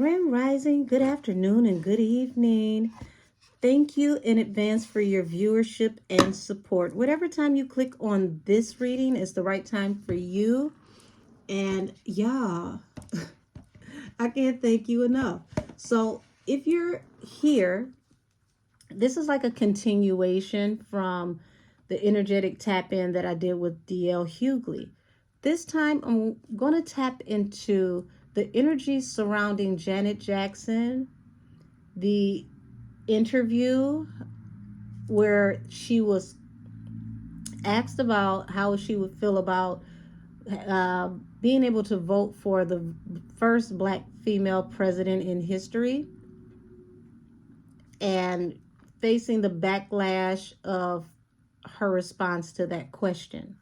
Grand Rising, good afternoon and good evening. Thank you in advance for your viewership and support. Whatever time you click on this reading is the right time for you. And yeah, I can't thank you enough. So if you're here, this is like a continuation from the energetic tap in that I did with DL Hughley. This time I'm going to tap into the energy surrounding Janet Jackson, the interview where she was asked about how she would feel about being able to vote for the first Black female president in history and facing the backlash of her response to that question.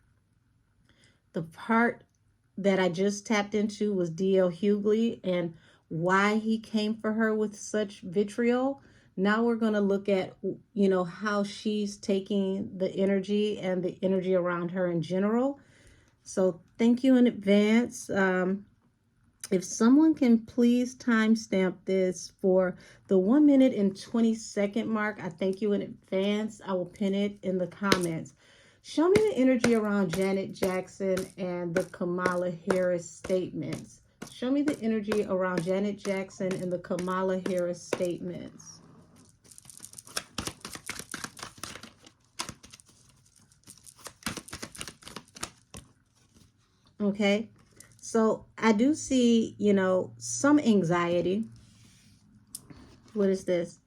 The part that I just tapped into was DL Hughley and why he came for her with such vitriol. Now we're going to look at, how she's taking the energy and the energy around her in general. So thank you in advance. If someone can please timestamp this for the 1 minute and 20-second mark, I thank you in advance. I will pin it in the comments. Show me the energy around Janet Jackson and the Kamala Harris statements. Show me the energy around Janet Jackson and the Kamala Harris statements. Okay, so I do see, some anxiety. What is this?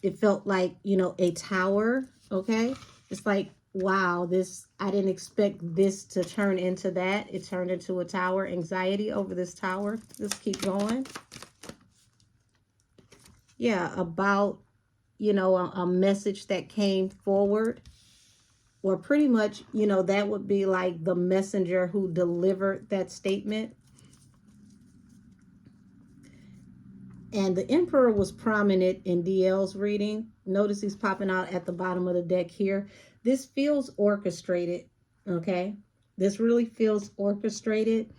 It felt like, a tower. Okay, it's like, wow, I didn't expect this to turn into that. It turned into a tower. Anxiety over this tower. Let's keep going. Yeah, about, a message that came forward. Or pretty much, that would be like the messenger who delivered that statement. And the Emperor was prominent in DL's reading. Notice he's popping out at the bottom of the deck here. This feels orchestrated, okay? This really feels orchestrated.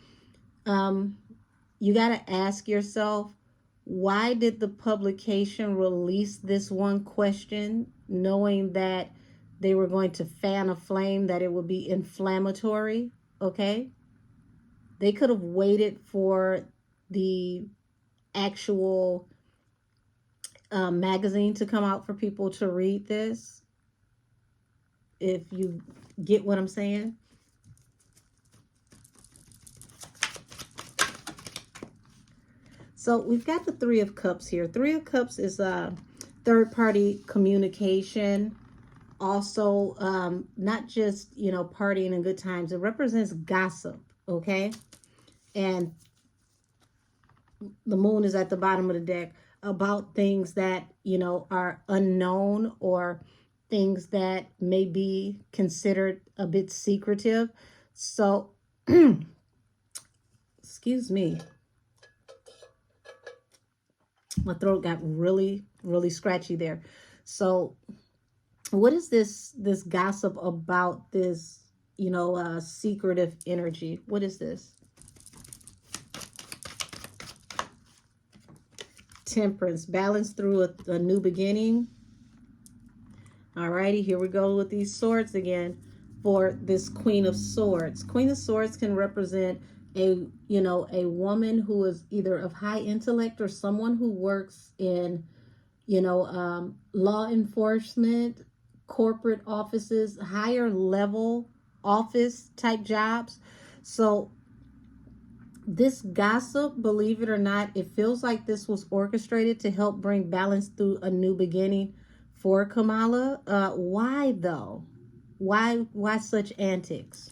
You got to ask yourself, why did the publication release this one question, knowing that they were going to fan a flame, that it would be inflammatory, okay? They could have waited for the actual magazine to come out for people to read this, if you get what I'm saying. So we've got the Three of Cups here. Three of Cups is a third-party communication. Also, not just, partying and good times. It represents gossip, okay? And the moon is at the bottom of the deck, about things that, are unknown or things that may be considered a bit secretive. So, excuse me. My throat got really, really scratchy there. So what is this gossip about, this, secretive energy? What is this? Temperance, balance through a new beginning. Alrighty, here we go with these swords again for this Queen of Swords. Queen of Swords can represent a woman who is either of high intellect or someone who works in, law enforcement, corporate offices, higher level office type jobs. So this gossip, believe it or not, it feels like this was orchestrated to help bring balance through a new beginning for Kamala. Why though? Why such antics?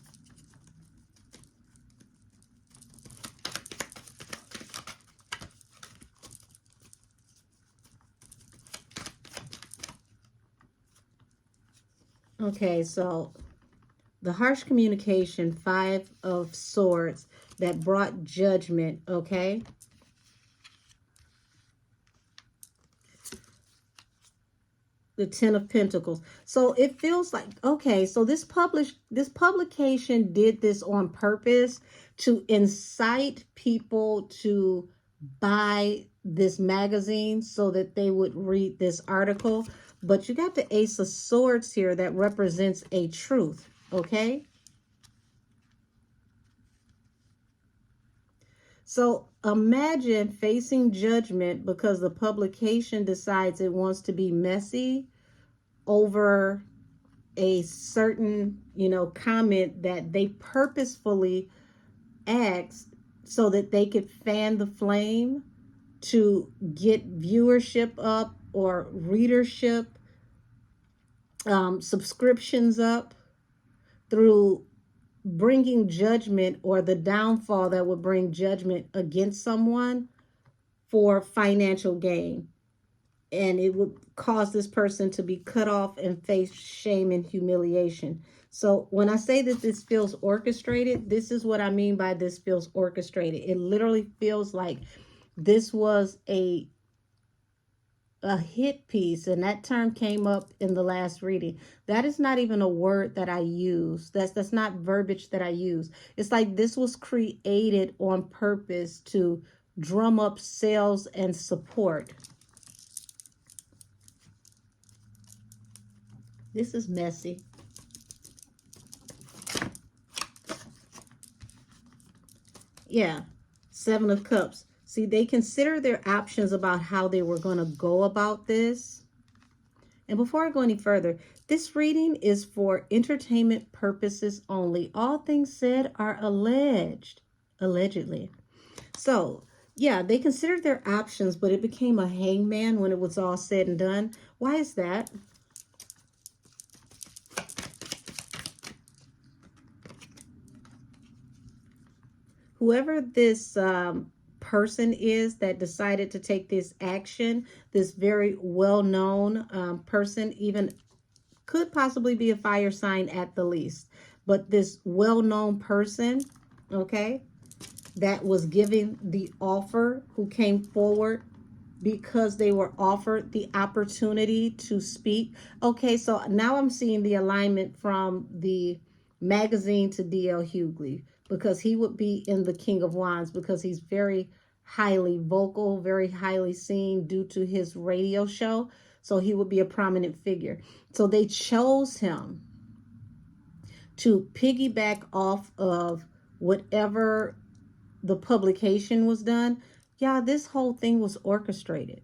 Okay, so the harsh communication, Five of Swords, that brought judgment, okay? The Ten of Pentacles. So it feels like, okay, so this publication did this on purpose to incite people to buy this magazine so that they would read this article. But you got the Ace of Swords here that represents a truth, okay? So imagine facing judgment because the publication decides it wants to be messy over a certain, comment that they purposefully asked so that they could fan the flame to get viewership up or readership, subscriptions up through bringing judgment or the downfall that would bring judgment against someone for financial gain. And it would cause this person to be cut off and face shame and humiliation. So when I say that this feels orchestrated, this is what I mean by this feels orchestrated. It literally feels like this was a hit piece, and that term came up in the last reading. That is not even a word that I use. That's not verbiage that I use. It's like this was created on purpose to drum up sales and support. This is messy. Yeah, Seven of Cups. See, they consider their options about how they were going to go about this. And before I go any further, this reading is for entertainment purposes only. All things said are allegedly. So, yeah, they considered their options, but it became a hangman when it was all said and done. Why is that? Whoever this person is that decided to take this action, this very well-known person, even could possibly be a fire sign at the least, but this well-known person, okay, that was giving the offer, who came forward because they were offered the opportunity to speak. Okay, so now I'm seeing the alignment from the magazine to D.L. Hughley, because he would be in the King of Wands because he's very highly vocal, very highly seen due to his radio show. So he would be a prominent figure. So they chose him to piggyback off of whatever the publication was done. Yeah, this whole thing was orchestrated.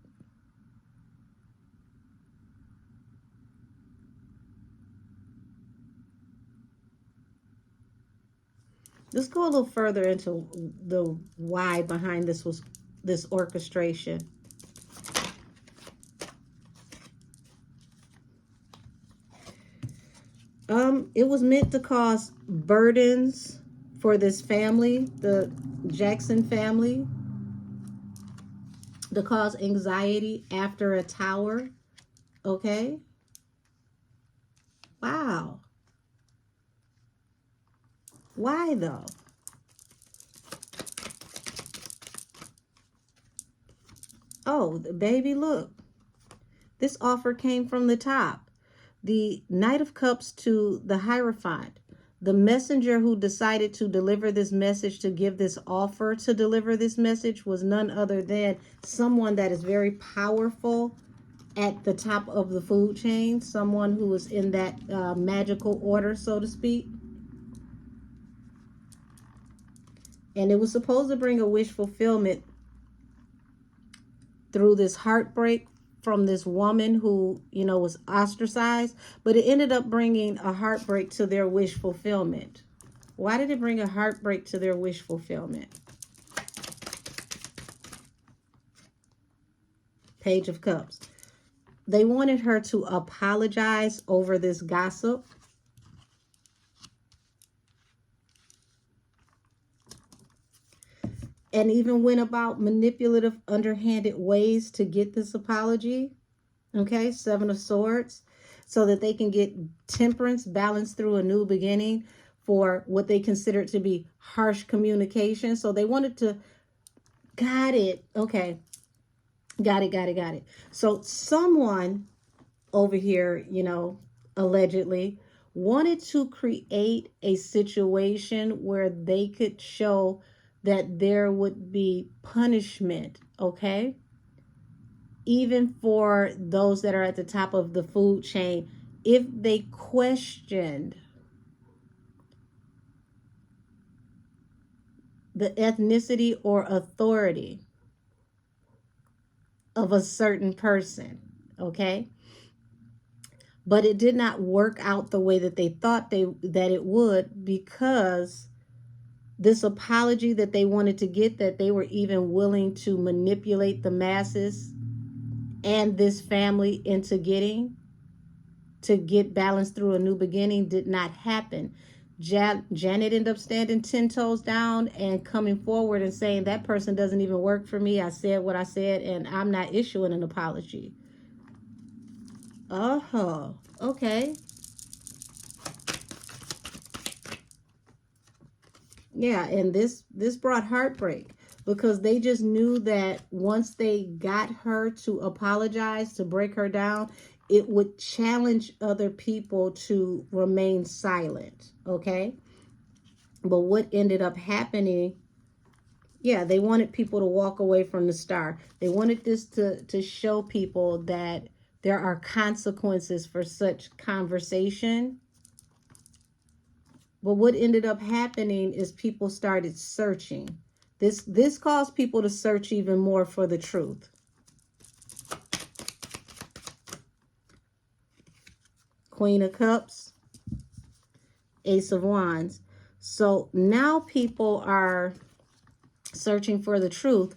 Let's go a little further into the why behind this orchestration. It was meant to cause burdens for this family, the Jackson family, to cause anxiety after a tower. Okay. Wow. Why though? Oh, baby, look. This offer came from the top. The Knight of Cups to the Hierophant. The messenger who decided to deliver this message, to give this offer to deliver this message, was none other than someone that is very powerful at the top of the food chain, someone who is in that magical order, so to speak. And it was supposed to bring a wish fulfillment through this heartbreak from this woman who, was ostracized, but it ended up bringing a heartbreak to their wish fulfillment. Why did it bring a heartbreak to their wish fulfillment? Page of Cups. They wanted her to apologize over this gossip. And even went about manipulative, underhanded ways to get this apology. Okay, Seven of Swords. So that they can get temperance, balance through a new beginning for what they considered to be harsh communication. So they wanted to, got it. Okay, got it. So someone over here, allegedly wanted to create a situation where they could show that there would be punishment, okay? Even for those that are at the top of the food chain, if they questioned the ethnicity or authority of a certain person, okay? But it did not work out the way that they thought that it would, because this apology that they wanted to get, that they were even willing to manipulate the masses and this family into getting, to get balance through a new beginning, did not happen. Janet ended up standing 10 toes down and coming forward and saying, that person doesn't even work for me. I said what I said, and I'm not issuing an apology. Okay. Yeah, and this brought heartbreak, because they just knew that once they got her to apologize, to break her down, it would challenge other people to remain silent, okay? But what ended up happening, yeah, they wanted people to walk away from the star. They wanted this to show people that there are consequences for such conversation. But what ended up happening is people started searching. This caused people to search even more for the truth. Queen of Cups, Ace of Wands. So now people are searching for the truth.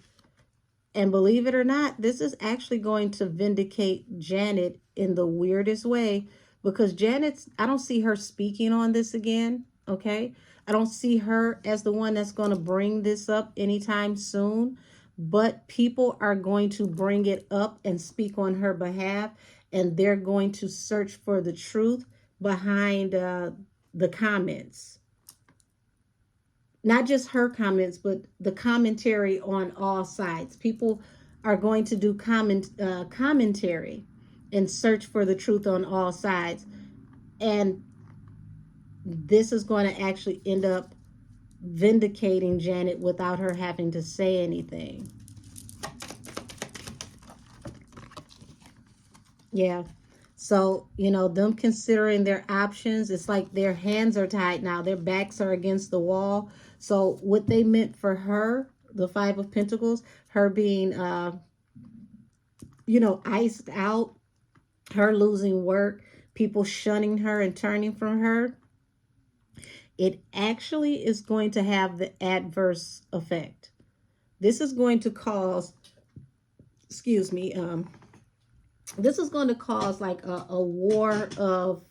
And believe it or not, this is actually going to vindicate Janet in the weirdest way, because I don't see her speaking on this again, okay? I don't see her as the one that's going to bring this up anytime soon, but people are going to bring it up and speak on her behalf, and they're going to search for the truth behind the comments. Not just her comments, but the commentary on all sides. People are going to do commentary and search for the truth on all sides. And this is going to actually end up vindicating Janet without her having to say anything. Yeah. So, them considering their options, it's like their hands are tied now. Their backs are against the wall. So what they meant for her, the Five of Pentacles, her being, iced out, her losing work, people shunning her and turning from her, it actually is going to have the adverse effect. This is going to cause, this is going to cause like a war of,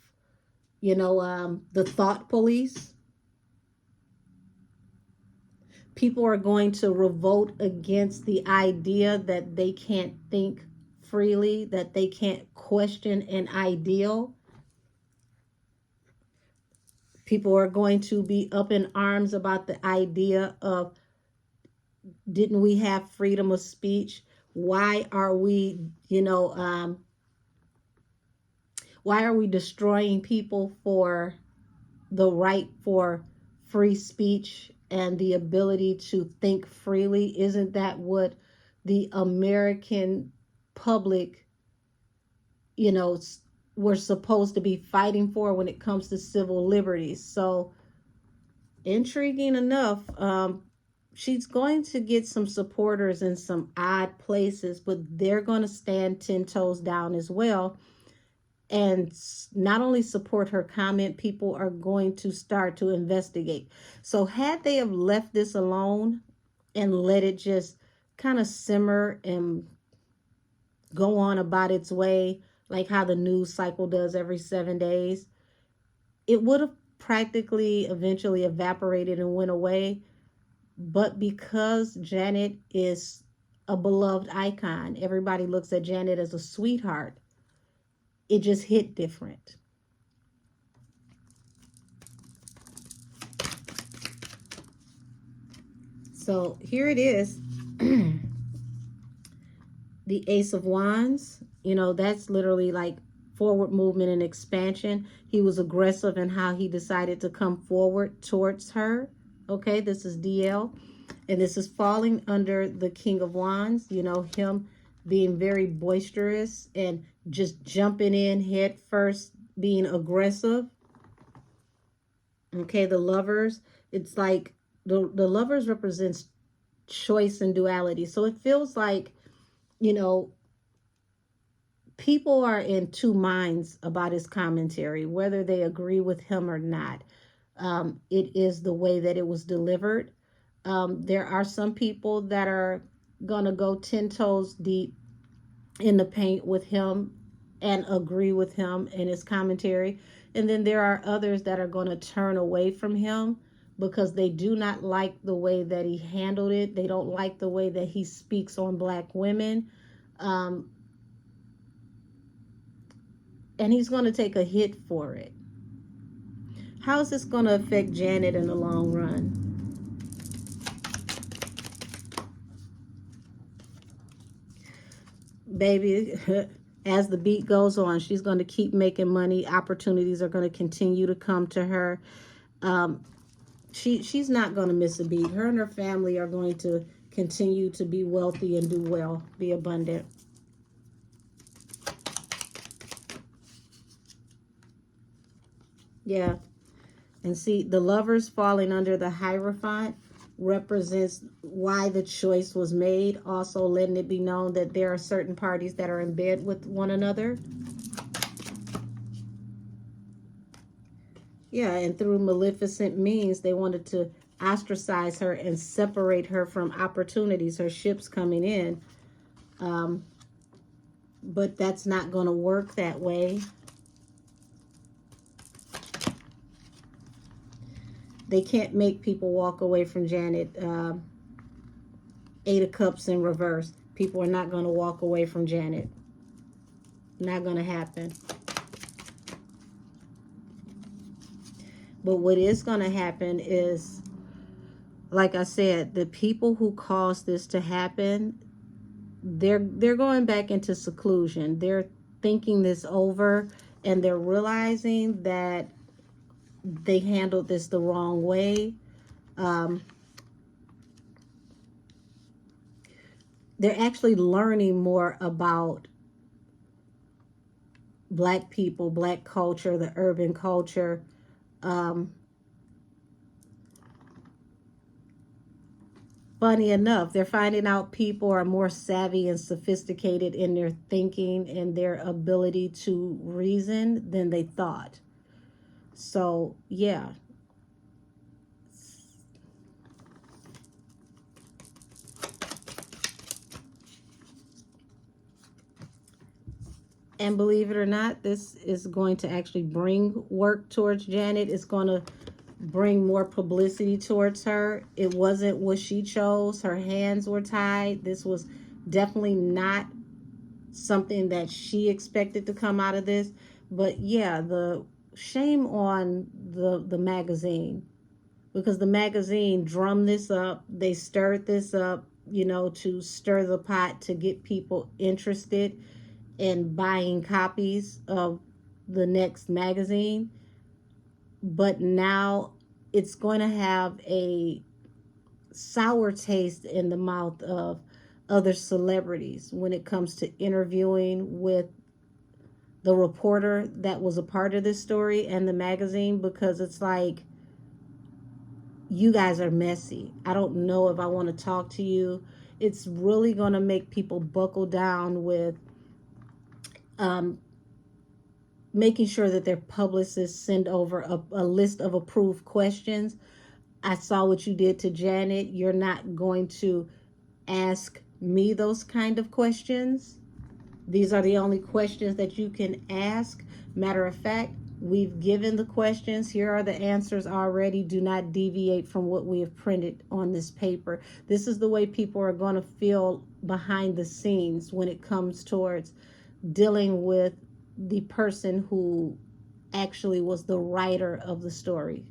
the thought police. People are going to revolt against the idea that they can't think freely, that they can't question an ideal. People are going to be up in arms about the idea of, didn't we have freedom of speech? Why are we, why are we destroying people for the right for free speech and the ability to think freely? Isn't that what the American public, we're supposed to be fighting for when it comes to civil liberties? So, intriguing enough, she's going to get some supporters in some odd places, but they're going to stand 10 toes down as well. And not only support her comment, people are going to start to investigate. So had they have left this alone and let it just kind of simmer and go on about its way, like how the news cycle does every 7 days, it would have practically eventually evaporated and went away. But because Janet is a beloved icon, everybody looks at Janet as a sweetheart, it just hit different. So here it is. The Ace of Wands, that's literally like forward movement and expansion. He was aggressive in how he decided to come forward towards her. Okay, this is DL. And this is falling under the King of Wands, you know, him being very boisterous and just jumping in head first, being aggressive. Okay, the Lovers, it's like the Lovers represents choice and duality. So it feels like, you know, people are in two minds about his commentary, whether they agree with him or not. It is the way that it was delivered. There are some people that are going to go 10 toes deep in the paint with him and agree with him in his commentary. And then there are others that are going to turn away from him because they do not like the way that he handled it. They don't like the way that he speaks on Black women. And he's going to take a hit for it. How is this going to affect Janet in the long run? Baby, as the beat goes on, she's going to keep making money. Opportunities are going to continue to come to her. She's not going to miss a beat. Her and her family are going to continue to be wealthy and do well, be abundant. Yeah. And see, the Lovers falling under the Hierophant represents why the choice was made. Also letting it be known that there are certain parties that are in bed with one another. Yeah, and through maleficent means, they wanted to ostracize her and separate her from opportunities, her ships coming in. But that's not going to work that way. They can't make people walk away from Janet. 8 of Cups in reverse. People are not going to walk away from Janet. Not going to happen. But what is going to happen is, like I said, the people who caused this to happen, they're going back into seclusion. They're thinking this over, and they're realizing that they handled this the wrong way. They're actually learning more about Black people, Black culture, the urban culture. Funny enough, they're finding out people are more savvy and sophisticated in their thinking and their ability to reason than they thought. So, yeah. And believe it or not, this is going to actually bring work towards Janet. It's going to bring more publicity towards her. It wasn't what she chose. Her hands were tied. This was definitely not something that she expected to come out of this. But yeah, the shame on the magazine, because the magazine drummed this up. They stirred this up, you know, to stir the pot to get people interested in buying copies of the next magazine. But now it's going to have a sour taste in the mouth of other celebrities when it comes to interviewing with the reporter that was a part of this story and the magazine, because it's like, you guys are messy. I don't know if I want to talk to you. It's really going to make people buckle down with making sure that their publicists send over a list of approved questions. I saw what you did to Janet. You're not going to ask me those kind of questions. These are the only questions that you can ask. Matter of fact, we've given the questions. Here are the answers already. Do not deviate from what we have printed on this paper. This is the way people are going to feel behind the scenes when it comes towards dealing with the person who actually was the writer of the story.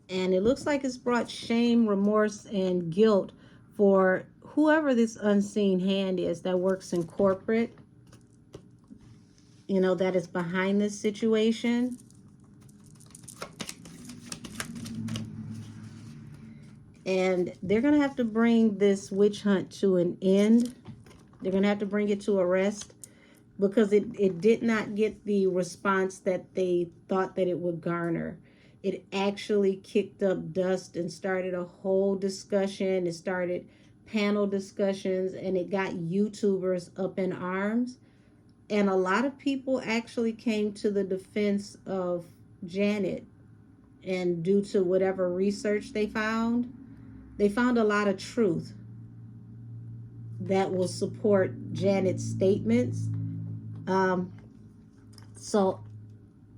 And it looks like it's brought shame, remorse, and guilt for whoever this unseen hand is that works in corporate, you know, that is behind this situation. And they're going to have to bring this witch hunt to an end. They're going to have to bring it to a rest, because it did not get the response that they thought that it would garner. It actually kicked up dust and started a whole discussion. It started panel discussions, and it got YouTubers up in arms. And a lot of people actually came to the defense of Janet. And due to whatever research they found a lot of truth that will support Janet's statements. So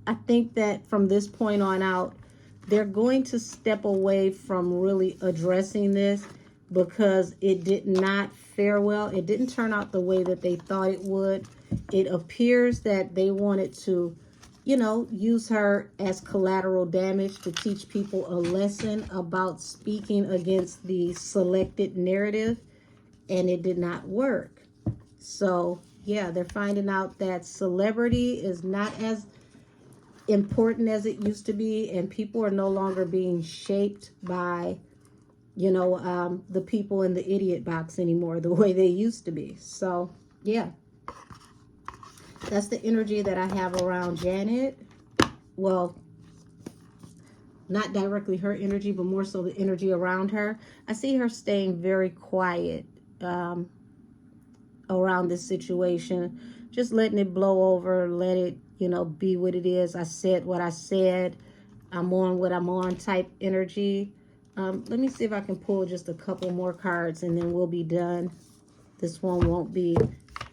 I think that from this point on out, they're going to step away from really addressing this, because it did not fare well. It didn't turn out the way that they thought it would. It appears that they wanted to, use her as collateral damage to teach people a lesson about speaking against the selected narrative, and it did not work. So yeah, they're finding out that celebrity is not as important as it used to be, and people are no longer being shaped by the people in the idiot box anymore the way they used to be. So yeah, that's the energy that I have around Janet. Well, not directly her energy, but more so the energy around her. I see her staying very quiet around this situation, just letting it blow over, let it, be what it is. I said what I said. I'm on what I'm on type energy. Let me see if I can pull just a couple more cards, and then we'll be done. This one won't be,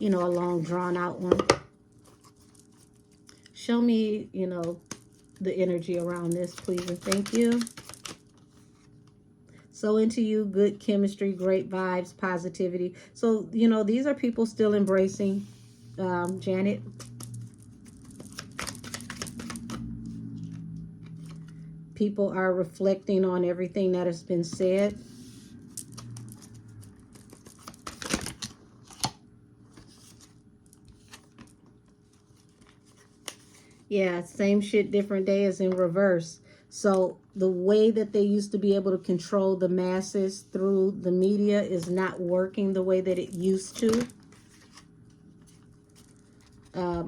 a long drawn out one. Show me, the energy around this, please, and thank you. So into you, good chemistry, great vibes, positivity. So, these are people still embracing Janet. People are reflecting on everything that has been said. Yeah, same shit, different day is in reverse. So the way that they used to be able to control the masses through the media is not working the way that it used to.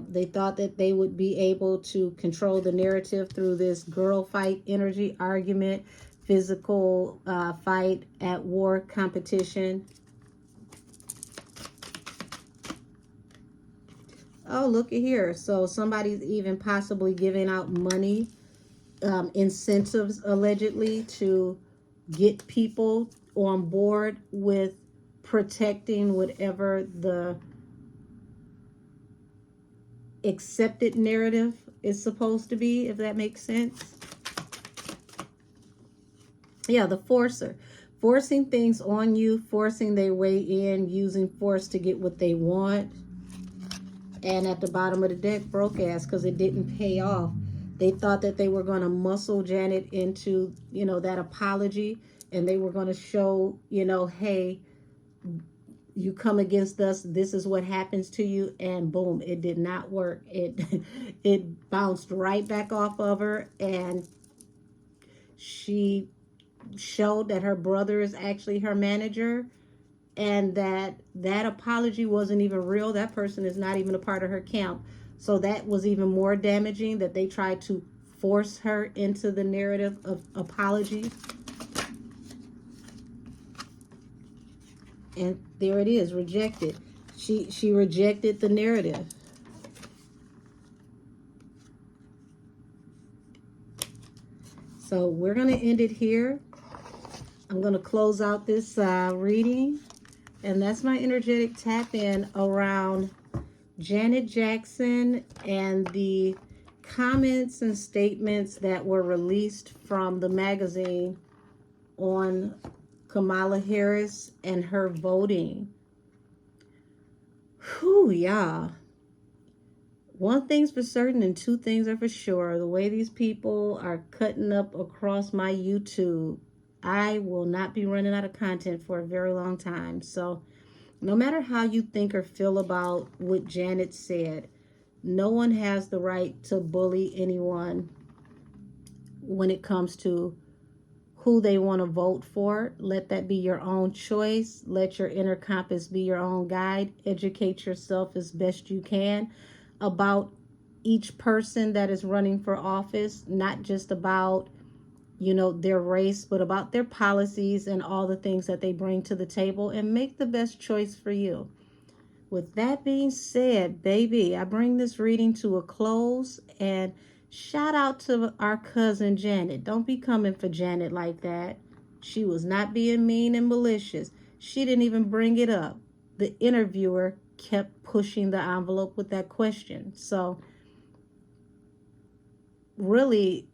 They thought that they would be able to control the narrative through this girl fight energy, argument, physical fight, at war, competition. Oh, look at here. So somebody's even possibly giving out money, incentives allegedly, to get people on board with protecting whatever the accepted narrative is supposed to be, if that makes sense. Yeah, the forcer. Forcing things on you, forcing their way in, using force to get what they want. And at the bottom of the deck, broke ass, because it didn't pay off. They thought that they were going to muscle Janet into, that apology. And they were going to show, hey, you come against us, this is what happens to you. And boom, it did not work. It bounced right back off of her. And she showed that her brother is actually her manager, and that apology wasn't even real. That person is not even a part of her camp. So that was even more damaging, that they tried to force her into the narrative of apology. And there it is, rejected. She rejected the narrative. So we're going to end it here. I'm going to close out this reading. And that's my energetic tap in around Janet Jackson and the comments and statements that were released from the magazine on Kamala Harris and her voting. Whew, yeah. One thing's for certain and two things are for sure. The way these people are cutting up across my YouTube, I will not be running out of content for a very long time. So no matter how you think or feel about what Janet said, no one has the right to bully anyone when it comes to who they want to vote for. Let that be your own choice. Let your inner compass be your own guide. Educate yourself as best you can about each person that is running for office, not just about, you know, their race, but about their policies and all the things that they bring to the table, and make the best choice for you. With that being said, baby, I bring this reading to a close, and shout out to our cousin Janet. Don't be coming for Janet like that. She was not being mean and malicious. She didn't even bring it up. The interviewer kept pushing the envelope with that question. So really,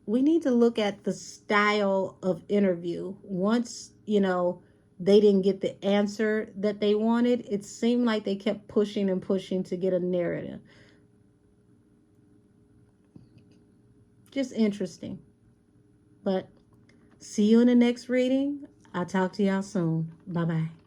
we need to look at the style of interview. Once, you know, they didn't get the answer that they wanted, it seemed like they kept pushing and pushing to get a narrative. Just interesting. But see you in the next reading. I'll talk to y'all soon. Bye-bye.